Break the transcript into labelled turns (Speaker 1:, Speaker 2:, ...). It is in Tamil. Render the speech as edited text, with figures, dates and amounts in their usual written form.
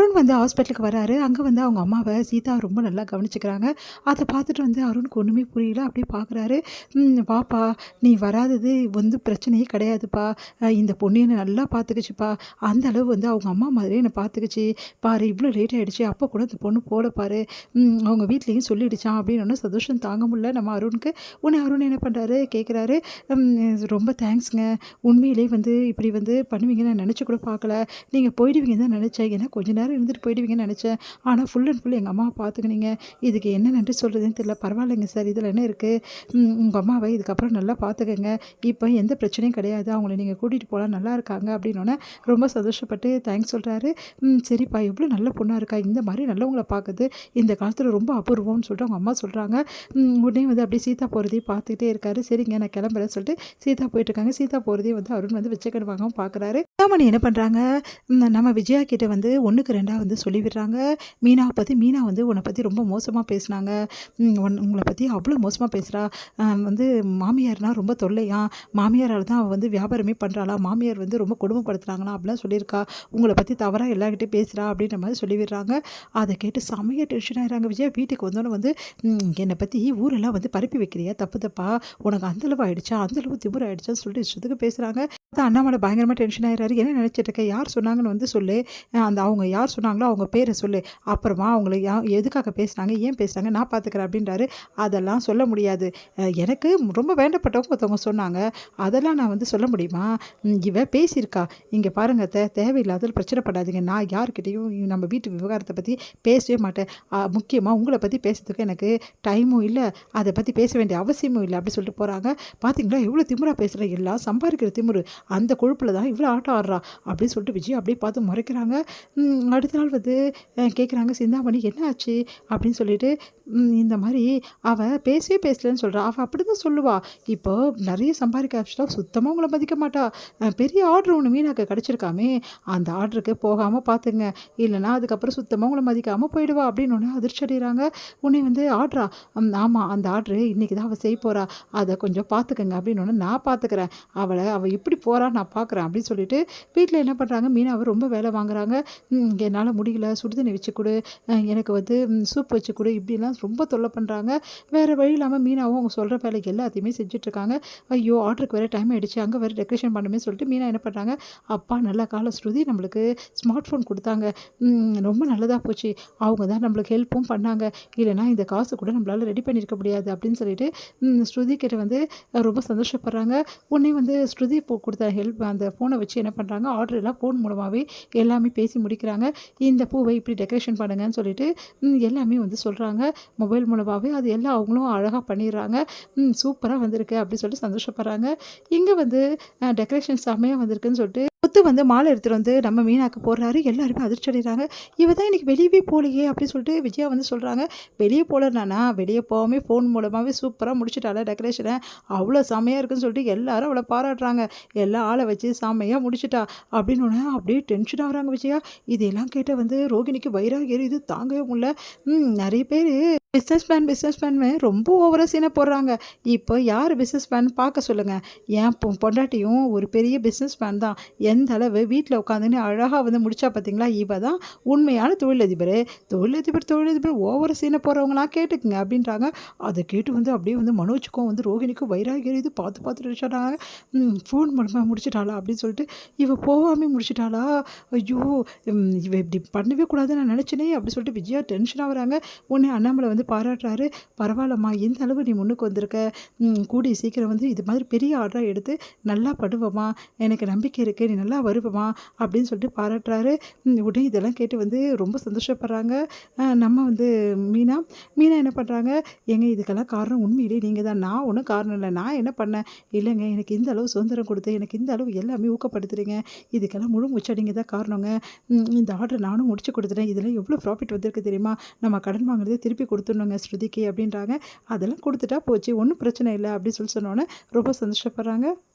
Speaker 1: அருண் வந்து ஹாஸ்பிட்டலுக்கு வராரு. அங்க வந்து அவங்க அம்மாவ சீதா ரொம்ப நல்லா கவனிச்சுக்கிறாங்க. அத பார்த்துட்டு வந்து அருணுக்கு ஒண்ணுமே புரியல. அப்படியே பார்க்குறாரு. வாப்பா, நீ வராதது வந்து பிரச்சனையே கிடையாதுப்பா. இந்த பொண்ணு என்ன நல்லா பார்த்துக்கிச்சுப்பா. அந்த அளவு வந்து அவங்க அம்மா மாதிரியே என்ன பார்த்துக்கிச்சு. பாரு இவ்ளோ லேட் ஆயிடுச்சு. அப்ப கூட இந்த பொண்ணு போல பாரு. அவங்க வீட்லயும் சொல்லிடுச்சாம்." அப்படின்னோனே சந்தோஷம் தாங்க முடியல நம்ம அருணுக்கு. உடனே அருண் என்ன பண்றாரு, கேட்குறாரு, "ம் ரொம்ப தேங்க்ஸ்ங்க. உண்மையிலேயே வந்து இப்படி வந்து பண்ணுவீங்கன்னு நான் நெனச்சு கூட பார்க்கல. நீங்க போயிடுவீங்கன்னு தான் நெனச்சேன். ஏன்னா கொஞ்ச நேரம் இருந்துட்டு போயிடுவீங்கன்னு நெனச்சேன். ஆனா ஃபுல் அண்ட் ஃபுல் எங்க அம்மாவ பார்த்துக்கினீங்க. இதுக்கு என்ன நன்றி சொல்றதுன்னு தெரியல. பரவாயில்லைங்க சார். இதில என்ன இருக்கு? உங்க அம்மாவ இதுக்கப்புறம் நல்லா பார்த்துக்கங்க. இப்ப எந்த பிரச்சனையும் கிடையாது. அவங்கள நீங்க கூட்டிட்டு போலாம். நல்லா இருக்காங்க." அப்படின்னோனே ரொம்ப சந்தோஷப்பட்டு தேங்க்ஸ் சொல்றாரு. சரிப்பா, எவ்வளோ நல்ல பொண்ணா இருக்கா. இந்த மாரி நல்லவங்கள பார்க்குறது இந்த காலத்தில ரொம்ப அபூர்வம்னு சொல்லிட்டு அவங்க அம்மா சொல்றாங்க. உடனே வந்து அப்படியே சீதா போறதையும் பார்த்துக்கிட்டே இருக்காரு. சரிங்க நான் கிளம்புறேன்னு சொல்லிட்டு சீதா போயிட்டுருக்காங்க. சீதா போறதையும் வந்து அருண் வந்து வெச்சக்கடு வாங்காம பார்க்குறாரு. சிந்தாமணி என்ன பண்றாங்க, நம்ம விஜயா கிட்ட வந்து 1க்கு 2ஆ வந்து சொல்லி விடுறாங்க. மீனாவ பத்தி. மீனா வந்து உன்ன பத்தி ரொம்ப மோசமா பேசுனாங்க. உங்கள பத்தி அவ்வளோ மோசமா பேசுறா. வந்து மாமியார்னா ரொம்ப தொல்லையாம். மாமியாரால தான் அவ வந்து வியாபாரமே பண்றாளாம். மாமியார் வந்து ரொம்ப கொடுமைப்படுத்துறாங்களாம் அப்படிலாம் சொல்லியிருக்கா. உங்கள பத்தி தவறா எல்லார்கிட்டயும் பேசுறா அப்படின்ற மாரி சொல்லி விடுறாங்க. அத கேட்டு செமையா டென்ஷன் ஆயிடுறாங்க விஜயா. வீட்டுக்கு வந்தோனே வந்து என்னை பத்தி ஊரெல்லாம் வந்து பரப்பி வைக்கிறியா தப்பு தப்பா? உனக்கு அந்த அளவு ஆயிடுச்சா? அந்த அளவு திமிரு ஆயிடுச்சான்னு சொல்லிட்டு இஷ்டத்துக்கு பேசுறாங்க. அண்ணாமலை பயங்கரமா டென்ஷன் ஆயிடுறாரு. என்ன நினைச்சிட்டு இருக்க? யார் சொன்னாங்கன்னு வந்து சொல்லு. அந்த அவங்க யார் சொன்னாங்களோ அவங்க பேரை சொல்லு. அப்புறமா அவங்கள எதுக்காக பேசுனாங்க, ஏன் பேசுனாங்க நான் பார்த்துக்கிறேன் அப்படின்றாரு. அதெல்லாம் சொல்ல முடியாது. எனக்கு ரொம்ப வேண்டப்பட்டவங்க ஒருத்தவங்க சொன்னாங்க. அதெல்லாம் நான் வந்து சொல்ல முடியுமா? இவ பேசியிருக்கா. இங்க பாருங்க தேவையில்லாத பிரச்சனை படாதீங்க. நான் யார்கிட்டயும் நம்ம வீட்டு விவகாரத்தை பத்தி பேசவே மாட்டேன். முக்கியமா உங்கள பத்தி பேசுறதுக்கு எனக்கு டைமும் இல்ல. அத பத்தி பேச வேண்டிய அவசியமும் இல்ல. அப்படி சொல்லிட்டு போறாங்க. பார்த்தீங்களா எவ்வளோ திமிரா பேசுற. எல்லாம் சம்பாதிக்கிற திமிரு. அந்த கொழுப்புல தான் இவ்வளோ ஆட்டம் ஆடுறா அப்படின்னு சொல்லிட்டு விஜய் அப்படியே பார்த்து முறைக்கிறாங்க. அடுத்த நாள் வந்து கேட்குறாங்க, சிந்தாமணி என்ன ஆச்சு அப்படின்னு சொல்லிட்டு. இந்த மாதிரி அவ பேசவே பேசலன்னு சொல்றா. அவ அப்படிதான் சொல்லுவா. இப்போ நிறைய சம்பாதிக்க ஆரம்பிச்சிட்டா சுத்தமாக உங்களை மதிக்க மாட்டா. பெரிய ஆர்டர் ஒன்று மீனாக்கு கிடச்சிருக்காமே, அந்த ஆர்டருக்கு போகாமல் பார்த்துங்க. இல்லைன்னா அதுக்கப்புறம் சுத்தமாக உங்களை மதிக்காமல் போயிடுவா அப்படின்னு ஒன்று அதிர்ச்சி அடைகிறாங்க. உன்னை வந்து ஆர்டரா? ஆமாம், அந்த ஆர்டரு இன்னைக்கு தான் அவள் செய்ய போறா. அதை கொஞ்சம் பார்த்துக்கங்க அப்படின்னு ஒன்று நான் பார்த்துக்கிறேன். அவள் எப்படி போறா நான் பார்க்குறேன் அப்படின்னு சொல்லிட்டு வீட்டில் என்ன பண்ணுறாங்க, மீனாவை ரொம்ப வேலை வாங்குறாங்க. என்னால் முடியல, சுடுதண்ணி வச்சு கொடு, எனக்கு வந்து சூப் வச்சு கொடு, இப்படிலாம் ரொம்ப தொல்லை பண்ணுறாங்க. வேறு வழி இல்லாமல் மீனாவும் அவங்க சொல்கிற வேலைக்கு எல்லாத்தையுமே செஞ்சுட்ருக்காங்க. ஐயோ ஆர்டருக்கு வேறு டைம் ஆகிடுச்சு, அங்கே வேறு டெக்கரேஷன் பண்ணுமே சொல்லிட்டு மீனா என்ன பண்ணுறாங்க, அப்பா நல்ல கால ஸ்ருதி நம்மளுக்கு ஸ்மார்ட் ஃபோன் கொடுத்தாங்க, ரொம்ப நல்லதாக போச்சு, அவங்க தான் நம்மளுக்கு ஹெல்ப்பும் பண்ணாங்க, இல்லைனா இந்த காசு கூட நம்மளால் ரெடி பண்ணியிருக்க முடியாது அப்படின்னு சொல்லிட்டு ஸ்ருதி கிட்ட வந்து ரொம்ப சந்தோஷப்படுறாங்க. உடனே வந்து ஸ்ருதி கொடுத்த ஹெல்ப் அந்த ஃபோனை வச்சு என்ன பண்ணுறாங்க, ஆர்டர் எல்லாம் ஃபோன் மூலமாகவே எல்லாமே பேசி முடிக்கிறாங்க. இந்த பூவை இப்படி டெக்கரேஷன் பண்ணுங்கன்னு சொல்லிட்டு எல்லாமே வந்து சொல்கிறாங்க. மொபைல் மூலமாகவே அது எல்லாம் அவங்களும் அழகாக பண்ணிடுறாங்க. சூப்பராக வந்திருக்கு அப்படி சொல்லிட்டு சந்தோஷப்படுறாங்க. இங்கே வந்து டெக்கரேஷன் செம்மையாக வந்திருக்குன்னு சொல்லிட்டு முத்து வந்து மாலை எடுத்துகிட்டு வந்து நம்ம மீனாக்கு போடுறாரு. எல்லாருமே அதிர்ச்சி அடைகிறாங்க. இவ தான் இன்னைக்கு வெளியவே போகலையே அப்படின்னு சொல்லிட்டு விஜயா வந்து சொல்கிறாங்க. வெளியே போகலனானா வெளியே போகாமே ஃபோன் மூலமாகவே சூப்பராக முடிச்சுட்டால டெக்கரேஷனை, அவ்வளோ செம்மையாக இருக்குன்னு சொல்லிட்டு எல்லாரும் அவளை பாராட்டுறாங்க. எல்லாம் ஆளை வச்சு செம்மையாக முடிச்சுட்டா அப்படின்னு ஒன்று அப்படியே டென்ஷன் ஆகுறாங்க விஜயா. இதெல்லாம் கேட்ட வந்து ரோகிணிக்கு வயிறாக எரியுது, தாங்கவே முடியல. நிறைய பேர் பிஸ்னஸ் மேன் ரொம்ப ஓவராக சீனை போடுறாங்க. இப்போ யார் பிஸ்னஸ் மேன் பார்க்க சொல்லுங்கள். என் பொண்டாட்டியும் ஒரு பெரிய பிஸ்னஸ் மேன் தான். எந்த அளவு வீட்டில் உட்காந்துன்னு அழகாக வந்து முடிச்சா பார்த்தீங்களா, இவ தான் உண்மையான தொழிலதிபர் ஓவராக சீனை போடுறவங்களாம் கேட்டுக்குங்க அப்படின்றாங்க. அதை கேட்டு வந்து அப்படியே வந்து மனோஜுக்கும் வந்து ரோகிணிக்கும் வயிறாக எரியுது. பார்த்து நினச்சாங்க, ஃபோன் மூலமாக முடிச்சிட்டாளா அப்படின்னு சொல்லிட்டு. இவ போகாமல் முடிச்சிட்டாளா, ஐயோ இவ இப்படி பண்ணவே கூடாதுன்னு நான் நினச்சினே அப்படி சொல்லிட்டு விஜயா டென்ஷன் ஆகுறாங்க. உடனே அண்ணாமலை வந்து பாராட்டுறாரு. பரவாயில்லம்மா, எந்த அளவு நீ முன்னுக்கு வந்திருக்க, கூடிய சீக்கிரம் வந்து இது மாதிரி பெரிய ஆர்டராக எடுத்து நல்லா பண்ணுவமா, எனக்கு நம்பிக்கை இருக்குது, நீ நல்லா வருவமா அப்படின்னு சொல்லிட்டு பாராட்டுறாரு. உடனே இதெல்லாம் கேட்டு வந்து ரொம்ப சந்தோஷப்படுறாங்க. நம்ம வந்து மீனா என்ன பண்ணுறாங்க, ஏங்க இதுக்கெல்லாம் காரணம் உண்மையிலே நீங்கள் தான், நான் ஒன்றும் காரணம் இல்லை, நான் என்ன பண்ணேன், இல்லைங்க எனக்கு இந்த அளவு சுதந்திரம் கொடுத்து எனக்கு இந்த அளவு எல்லாமே ஊக்கப்படுத்துறீங்க, இதுக்கெல்லாம் முழு முச்சா நீங்கள் தான் காரணங்க. இந்த ஆர்டர் நானும் முடிச்சு கொடுத்துட்டேன், இதில் எவ்வளோ ப்ராஃபிட் வந்திருக்கு தெரியுமா, நம்ம கடன் வாங்குறதே திருப்பி கொடுத்துடணுங்க ஸ்ருதிக்கு அப்படின்றாங்க. அதெல்லாம் கொடுத்துட்டா போச்சு, ஒன்றும் பிரச்சனை இல்லை அப்படின்னு சொல்லி சொன்னோன்னே ரொம்ப சந்தோஷப்படுறாங்க.